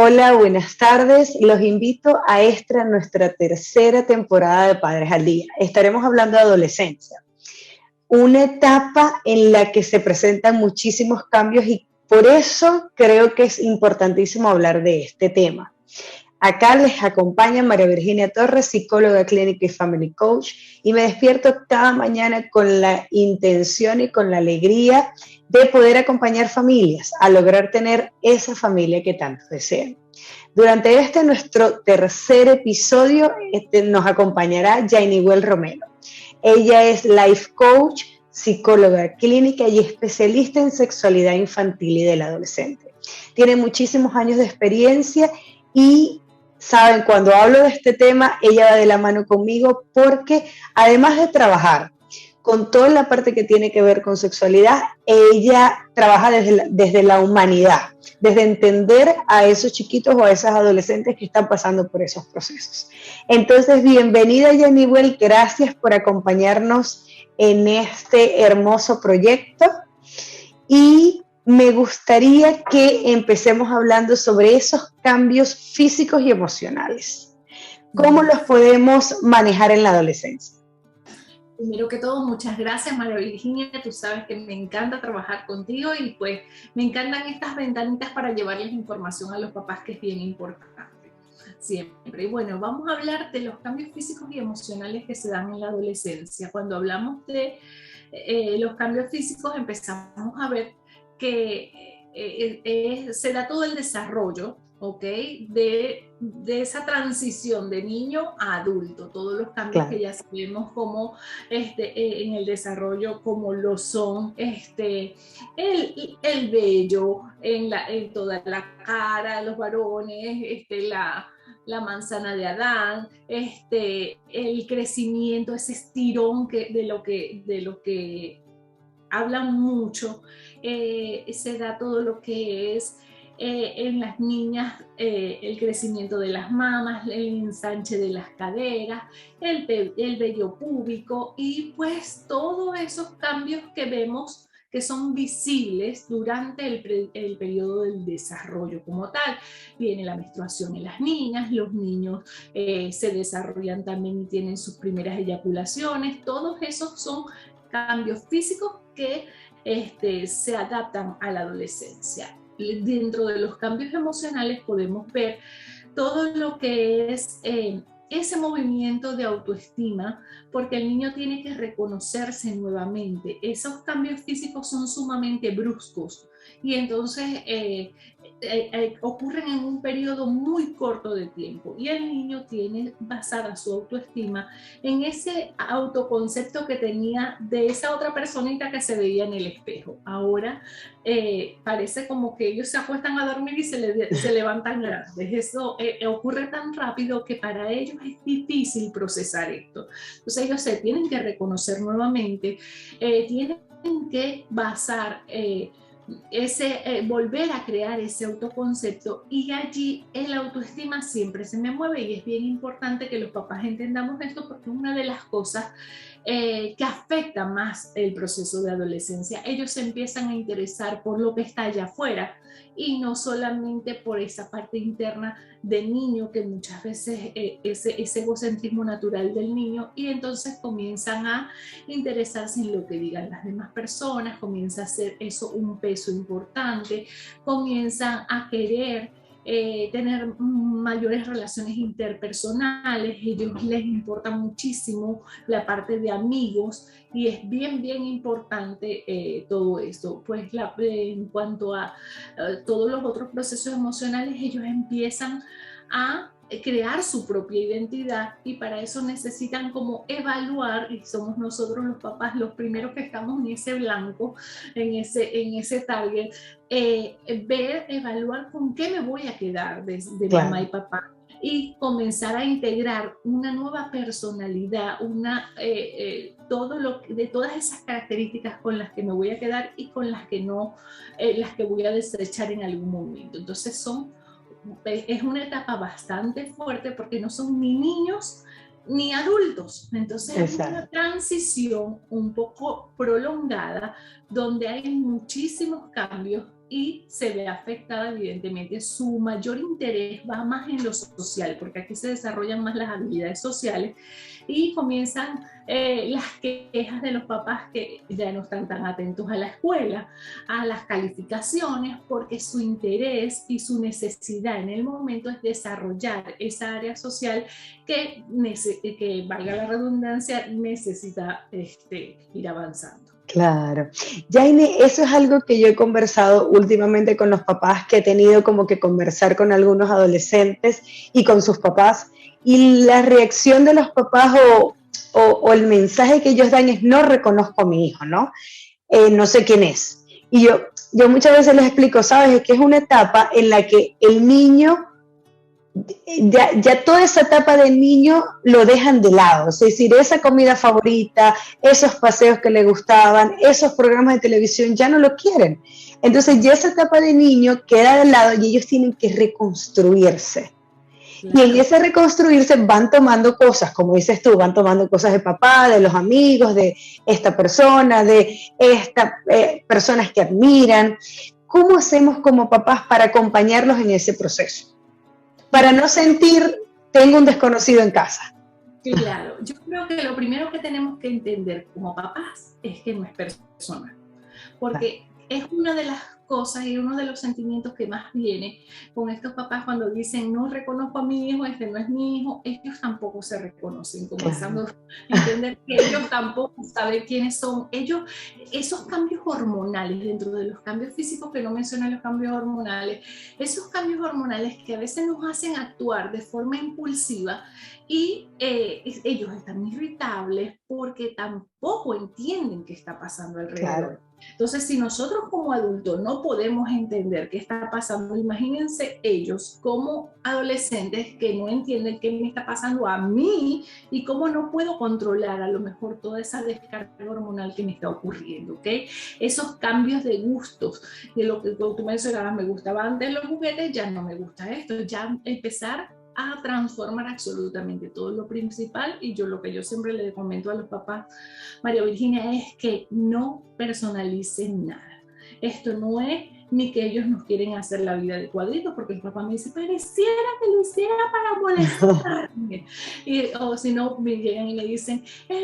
Hola, buenas tardes. Los invito a nuestra tercera temporada de Padres al Día. Estaremos hablando de adolescencia, una etapa en la que se presentan muchísimos cambios y por eso creo que es importantísimo hablar de este tema. Acá les acompaña María Virginia Torres, psicóloga clínica y family coach, y me despierto cada mañana con la intención y con la alegría de poder acompañar familias a lograr tener esa familia que tanto desean. Durante nuestro tercer episodio, nos acompañará Jainiwell Romero. Ella es life coach, psicóloga clínica y especialista en sexualidad infantil y del adolescente. Tiene muchísimos años de experiencia y saben, cuando hablo de este tema, ella va de la mano conmigo porque además de trabajar con toda la parte que tiene que ver con sexualidad, ella trabaja desde la humanidad, desde entender a esos chiquitos o a esas adolescentes que están pasando por esos procesos. Entonces, bienvenida Jainiwell, gracias por acompañarnos en este hermoso proyecto y me gustaría que empecemos hablando sobre esos cambios físicos y emocionales. ¿Cómo los podemos manejar en la adolescencia? Primero que todo, muchas gracias, María Virginia. Tú sabes que me encanta trabajar contigo y pues me encantan estas ventanitas para llevarles información a los papás, que es bien importante siempre. Y bueno, vamos a hablar de los cambios físicos y emocionales que se dan en la adolescencia. Cuando hablamos de los cambios físicos, empezamos a ver que se da todo el desarrollo, ¿ok? De esa transición de niño a adulto, todos los cambios que ya sabemos como en el desarrollo, como lo son el vello en toda la cara, los varones, la manzana de Adán, el crecimiento, ese estirón de lo que hablan mucho, se da todo lo que es en las niñas el crecimiento de las mamas, el ensanche de las caderas, el vello púbico y pues todos esos cambios que vemos que son visibles durante el periodo del desarrollo como tal. Viene la menstruación en las niñas, los niños se desarrollan también y tienen sus primeras eyaculaciones, todos esos son cambios físicos que se adaptan a la adolescencia. Dentro de los cambios emocionales podemos ver todo lo que es ese movimiento de autoestima, porque el niño tiene que reconocerse nuevamente. Esos cambios físicos son sumamente bruscos y entonces ocurren en un periodo muy corto de tiempo y el niño tiene basada su autoestima en ese autoconcepto que tenía de esa otra personita que se veía en el espejo. Ahora parece como que ellos se acuestan a dormir y se levantan grandes. Eso ocurre tan rápido que para ellos es difícil procesar esto. Entonces ellos se tienen que reconocer nuevamente, tienen que basar volver a crear ese autoconcepto y allí el autoestima siempre se me mueve y es bien importante que los papás entendamos esto porque es una de las cosas que afecta más el proceso de adolescencia. Ellos se empiezan a interesar por lo que está allá afuera y no solamente por esa parte interna del niño que muchas veces ese egocentrismo natural del niño y entonces comienzan a interesarse en lo que digan las demás personas, comienza a ser eso un peso importante, comienzan a querer tener mayores relaciones interpersonales, ellos les importa muchísimo la parte de amigos y es bien importante todo esto, pues en cuanto a todos los otros procesos emocionales, ellos empiezan a crear su propia identidad y para eso necesitan como evaluar y somos nosotros los papás los primeros que estamos en ese blanco, en ese target, evaluar con qué me voy a quedar de mamá y papá y comenzar a integrar una nueva personalidad, de todas esas características con las que me voy a quedar y con las que no, las que voy a desechar en algún momento. Entonces es una etapa bastante fuerte porque no son ni niños ni adultos, entonces es una transición un poco prolongada donde hay muchísimos cambios y se ve afectada evidentemente. Su mayor interés va más en lo social, porque aquí se desarrollan más las habilidades sociales y comienzan las quejas de los papás que ya no están tan atentos a la escuela, a las calificaciones, porque su interés y su necesidad en el momento es desarrollar esa área social que valga la redundancia, necesita ir avanzando. Claro. Jaime, eso es algo que yo he conversado últimamente con los papás, que he tenido como que conversar con algunos adolescentes y con sus papás, y la reacción de los papás o el mensaje que ellos dan es: no reconozco a mi hijo, ¿no? No sé quién es. Y yo muchas veces les explico, ¿sabes? Es que es una etapa en la que el niño, ya toda esa etapa del niño lo dejan de lado, es decir, esa comida favorita, esos paseos que le gustaban, esos programas de televisión, ya no lo quieren. Entonces ya esa etapa de niño queda de lado y ellos tienen que reconstruirse. Claro. Y en ese reconstruirse van tomando cosas, como dices tú, van tomando cosas de papá, de los amigos, de esta persona, de estas personas que admiran. ¿Cómo hacemos como papás para acompañarlos en ese proceso? Para no sentir, tengo un desconocido en casa. Claro, yo creo que lo primero que tenemos que entender como papás es que no es personal, porque es una de las cosas y uno de los sentimientos que más viene con estos papás cuando dicen: no reconozco a mi hijo, este no es mi hijo. Ellos tampoco se reconocen, comenzando a entender que ellos tampoco saben quiénes son. Ellos, esos cambios hormonales, dentro de los cambios físicos que no mencionan, los cambios hormonales, esos cambios hormonales que a veces nos hacen actuar de forma impulsiva, y ellos están irritables porque tampoco entienden qué está pasando alrededor. Claro. Entonces, si nosotros como adultos no podemos entender qué está pasando, imagínense ellos como adolescentes que no entienden qué me está pasando a mí y cómo no puedo controlar a lo mejor toda esa descarga hormonal que me está ocurriendo, ¿ok? Esos cambios de gustos, de lo que tú mencionabas, me gustaban antes los juguetes, ya no me gusta esto, ya empezar a transformar absolutamente todo lo principal. Y lo que yo siempre le comento a los papás, María Virginia, es que no personalicen nada. Esto no es ni que ellos nos quieren hacer la vida de cuadritos, porque el papá me dice: pareciera que lo hiciera para molestarme. O si no, me llegan y me dicen: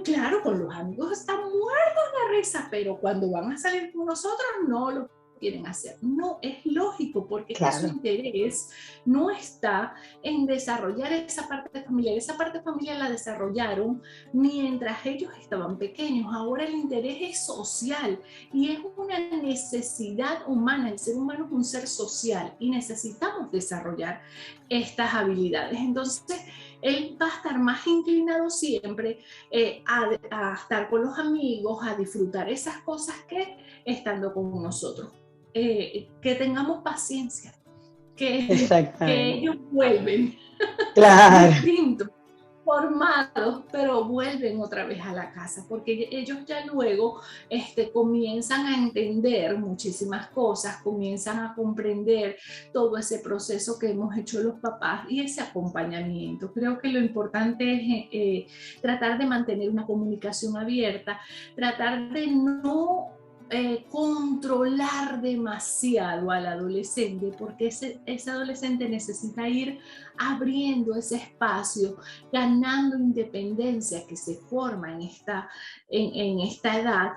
claro, con los amigos están muertos de risa, pero cuando van a salir con nosotros no lo quieren hacer. No, es lógico, porque claro, su interés no está en desarrollar esa parte familiar. Esa parte familiar la desarrollaron mientras ellos estaban pequeños. Ahora el interés es social y es una necesidad humana. El ser humano es un ser social y necesitamos desarrollar estas habilidades. Entonces, él va a estar más inclinado siempre a estar con los amigos, a disfrutar esas cosas que estando con nosotros. Que tengamos paciencia, que ellos vuelven, claro, distintos, formados, pero vuelven otra vez a la casa, porque ellos ya luego comienzan a entender muchísimas cosas, comienzan a comprender todo ese proceso que hemos hecho los papás y ese acompañamiento. Creo que lo importante es tratar de mantener una comunicación abierta, tratar de no controlar demasiado al adolescente, porque ese adolescente necesita ir abriendo ese espacio, ganando independencia que se forma en esta edad,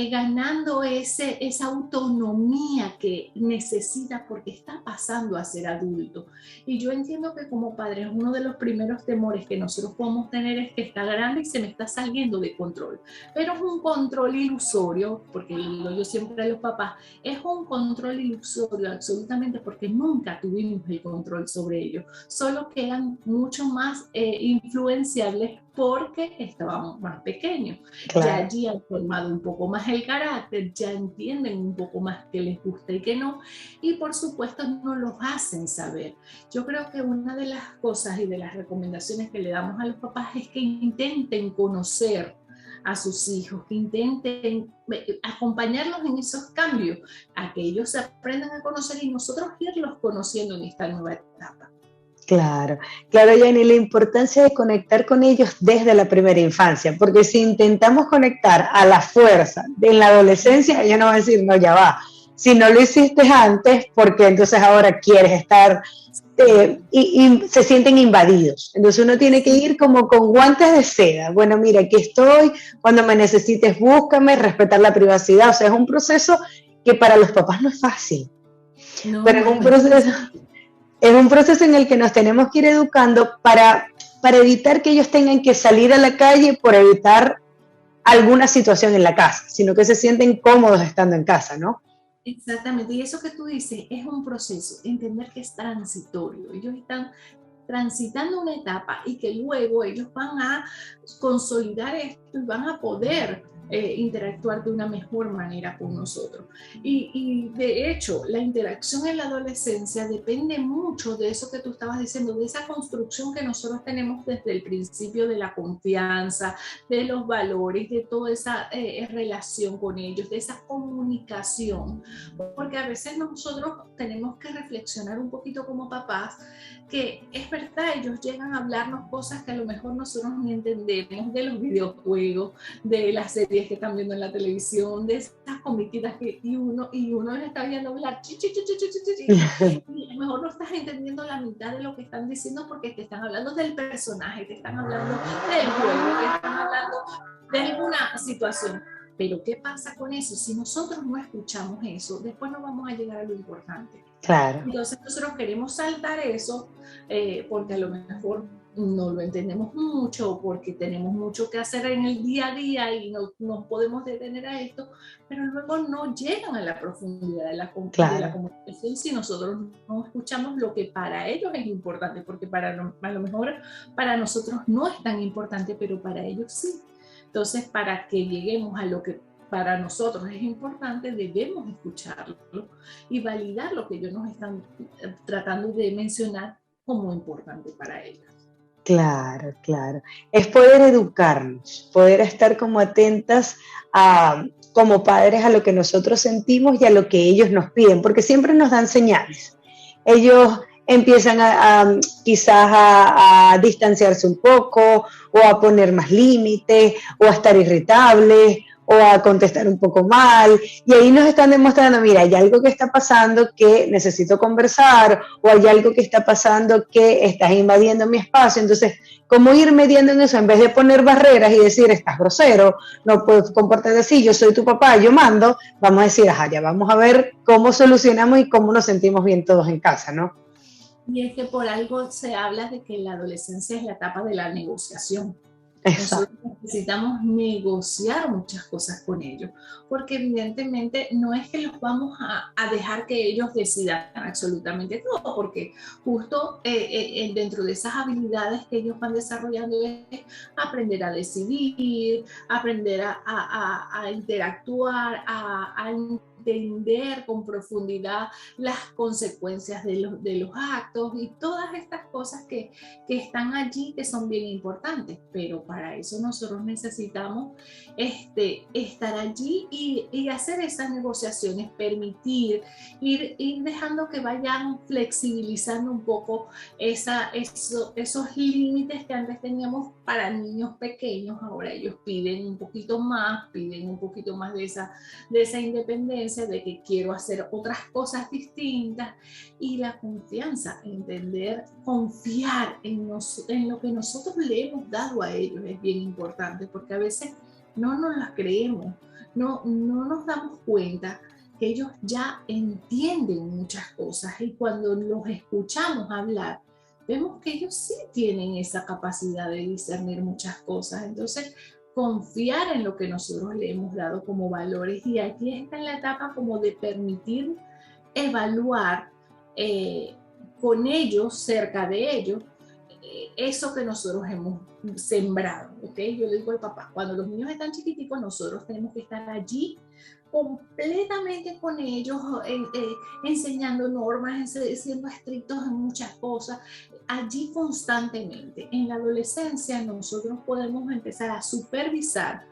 ganando esa autonomía que necesita porque está pasando a ser adulto. Y yo entiendo que como padres uno de los primeros temores que nosotros podemos tener es que está grande y se me está saliendo de control, pero es un control ilusorio, porque yo siempre a los papás, es un control ilusorio absolutamente, porque nunca tuvimos el control sobre ellos, solo que eran mucho más influenciables porque estábamos más pequeños. Claro. Ya allí han formado un poco más el carácter, ya entienden un poco más qué les gusta y qué no, y por supuesto no los hacen saber. Yo creo que una de las cosas y de las recomendaciones que le damos a los papás es que intenten conocer a sus hijos, que intenten acompañarlos en esos cambios, a que ellos se aprendan a conocer y nosotros irlos conociendo en esta nueva etapa. Claro, claro, Jenny, la importancia de conectar con ellos desde la primera infancia, porque si intentamos conectar a la fuerza en la adolescencia, ellos no van a decir: no, ya va, si no lo hiciste antes, porque entonces ahora quieres estar y se sienten invadidos. Entonces uno tiene que ir como con guantes de seda. Bueno, mira, aquí estoy, cuando me necesites búscame, respetar la privacidad. O sea, es un proceso que para los papás no es fácil, No, pero no, pues, es un proceso en el que nos tenemos que ir educando para evitar que ellos tengan que salir a la calle por evitar alguna situación en la casa, sino que se sienten cómodos estando en casa, ¿no? exactamente, y eso que tú dices es un proceso, entender que es transitorio. Ellos están transitando una etapa y que luego ellos van a consolidar esto y van a poder interactuar de una mejor manera con nosotros. Y de hecho, la interacción en la adolescencia depende mucho de eso que tú estabas diciendo, de esa construcción que nosotros tenemos desde el principio de la confianza, de los valores, de toda esa relación con ellos, de esa comunicación, porque a veces nosotros tenemos que reflexionar un poquito como papás, que es verdad, ellos llegan a hablarnos cosas que a lo mejor nosotros ni entendemos, de los videojuegos, de las series que están viendo en la televisión, de esas comiquitas que y uno les está viendo hablar, y a lo mejor no estás entendiendo la mitad de lo que están diciendo porque te están hablando del personaje, te están hablando del juego, te están hablando de alguna situación. Pero ¿qué pasa con eso? Si nosotros no escuchamos eso, después no vamos a llegar a lo importante. Claro. Entonces nosotros queremos saltar eso porque a lo mejor no lo entendemos mucho o porque tenemos mucho que hacer en el día a día y no nos podemos detener a esto, pero luego no llegan a la profundidad de la comunicación si nosotros no escuchamos lo que para ellos es importante, porque a lo mejor para nosotros no es tan importante, pero para ellos sí. Entonces, para que lleguemos a lo que para nosotros es importante, debemos escucharlo y validar lo que ellos nos están tratando de mencionar como importante para ellos. Claro, claro. Es poder educarnos, poder estar como atentas como padres a lo que nosotros sentimos y a lo que ellos nos piden, porque siempre nos dan señales. Ellos empiezan quizás a distanciarse un poco o a poner más límites o a estar irritables o a contestar un poco mal, y ahí nos están demostrando, mira, hay algo que está pasando que necesito conversar, o hay algo que está pasando que estás invadiendo mi espacio. Entonces, ¿cómo ir mediando en eso? En vez de poner barreras y decir, estás grosero, no puedes comportarte así, yo soy tu papá, yo mando, vamos a decir, ajá, ya vamos a ver cómo solucionamos y cómo nos sentimos bien todos en casa, ¿no? Y es que por algo se habla de que la adolescencia es la etapa de la negociación. Exacto. Nosotros necesitamos negociar muchas cosas con ellos, porque evidentemente no es que los vamos a dejar que ellos decidan absolutamente todo, porque justo dentro de esas habilidades que ellos van desarrollando es aprender a decidir, aprender a interactuar, a entender con profundidad las consecuencias de los actos y todas estas cosas que están allí, que son bien importantes, pero para eso nosotros necesitamos estar allí y hacer esas negociaciones, permitir, ir dejando que vayan flexibilizando un poco esos límites que antes teníamos para niños pequeños. Ahora ellos piden un poquito más de esa independencia, de que quiero hacer otras cosas distintas, y la confianza, entender, confiar en lo que nosotros le hemos dado a ellos es bien importante, porque a veces no nos las creemos, no nos damos cuenta que ellos ya entienden muchas cosas, y cuando los escuchamos hablar, vemos que ellos sí tienen esa capacidad de discernir muchas cosas. Entonces, confiar en lo que nosotros le hemos dado como valores, y aquí está en la etapa como de permitir evaluar con ellos, cerca de ellos, eso que nosotros hemos sembrado, ¿ok? Yo le digo al papá, cuando los niños están chiquiticos, nosotros tenemos que estar allí completamente con ellos, enseñando normas, siendo estrictos en muchas cosas, allí constantemente. En la adolescencia nosotros podemos empezar a supervisar,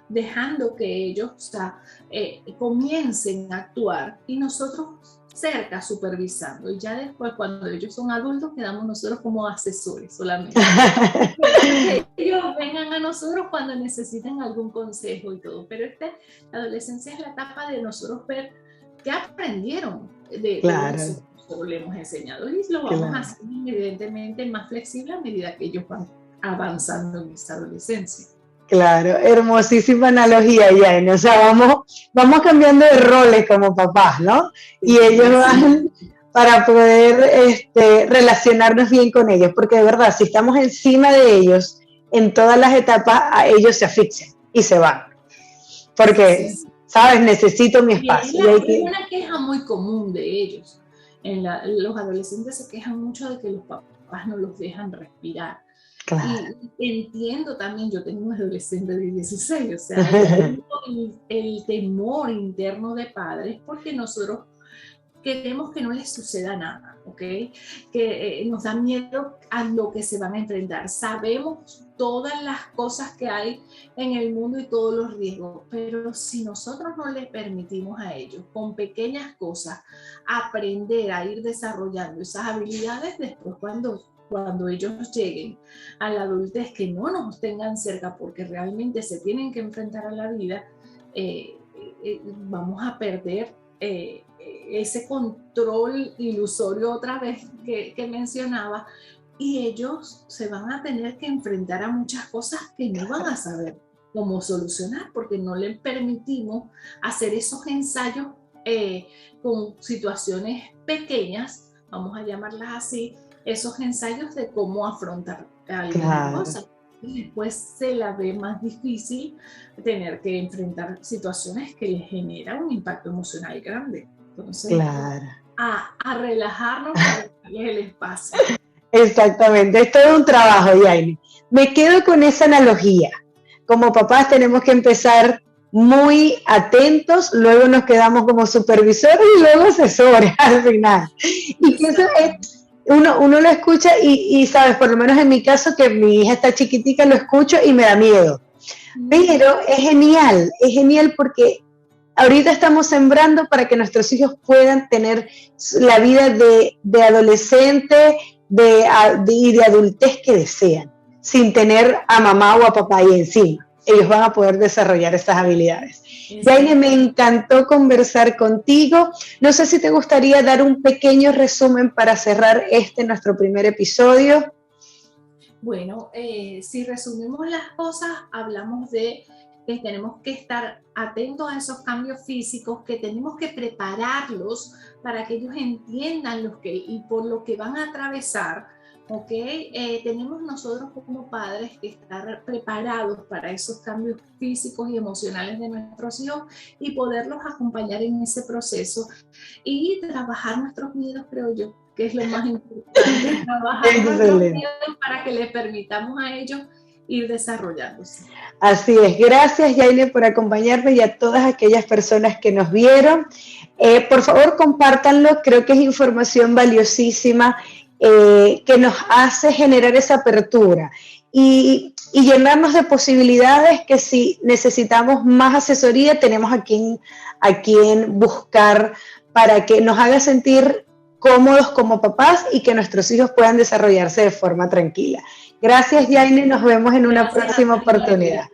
dejando que ellos comiencen a actuar y nosotros cerca supervisando, y ya después cuando ellos son adultos quedamos nosotros como asesores solamente. Que ellos vengan a nosotros cuando necesiten algún consejo y todo, pero la adolescencia es la etapa de nosotros ver ¿qué aprendieron de Claro, lo que nosotros le hemos enseñado? Y lo vamos claro. a hacer evidentemente más flexible a medida que ellos van avanzando en esta adolescencia. Claro, hermosísima analogía, Yael. O sea, vamos cambiando de roles como papás, ¿no? Y ellos Sí, van para poder relacionarnos bien con ellos, porque de verdad, si estamos encima de ellos en todas las etapas, a ellos se asfixian y se van, sí, porque, sí. ¿sabes? Necesito mi Y espacio. Y hay es que, una queja muy común de ellos. Los adolescentes se quejan mucho de que los papás no los dejan respirar. claro. Y entiendo también, yo tengo un adolescente de 16, o sea, entiendo el temor interno de padres porque nosotros queremos que no les suceda nada, ¿ok? Que nos da miedo a lo que se van a enfrentar. Sabemos todas las cosas que hay en el mundo y todos los riesgos, pero si nosotros no les permitimos a ellos, con pequeñas cosas, aprender a ir desarrollando esas habilidades, después cuando ellos lleguen a la adultez, que no nos tengan cerca porque realmente se tienen que enfrentar a la vida, vamos a perder ese control ilusorio otra vez que mencionaba, y ellos se van a tener que enfrentar a muchas cosas que no van a saber cómo solucionar porque no les permitimos hacer esos ensayos con situaciones pequeñas, vamos a llamarlas así, esos ensayos de cómo afrontar alguna Claro, cosa. Y después se la ve más difícil tener que enfrentar situaciones que les generan un impacto emocional grande. Entonces, claro. a relajarnos y a darles el espacio. Exactamente, es todo un trabajo, Yaini. Me quedo con esa analogía. Como papás tenemos que empezar muy atentos, luego nos quedamos como supervisores y luego asesores al final. Y que eso es, uno lo escucha sabes, por lo menos en mi caso, que mi hija está chiquitica, lo escucho y me da miedo. Pero es genial porque ahorita estamos sembrando para que nuestros hijos puedan tener la vida de adolescente y de adultez que desean, sin tener a mamá o a papá ahí encima. Ellos van a poder desarrollar estas habilidades. Yaine, me encantó conversar contigo. No sé si te gustaría dar un pequeño resumen para cerrar nuestro primer episodio. Bueno, si resumimos las cosas, hablamos de que tenemos que estar atentos a esos cambios físicos, que tenemos que prepararlos para que ellos entiendan y por lo que van a atravesar, ¿ok? Tenemos nosotros como padres que estar preparados para esos cambios físicos y emocionales de nuestros hijos y poderlos acompañar en ese proceso y trabajar nuestros miedos, creo yo, que es lo más importante, trabajar nuestros Excelente. miedos para que les permitamos a ellos ir desarrollándose. Así es, gracias Yaine por acompañarme y a todas aquellas personas que nos vieron. Por favor, compártanlo, creo que es información valiosísima que nos hace generar esa apertura y llenarnos de posibilidades que si necesitamos más asesoría tenemos a quien buscar para que nos haga sentir cómodos como papás y que nuestros hijos puedan desarrollarse de forma tranquila. Gracias, Yaine, nos vemos en una próxima oportunidad.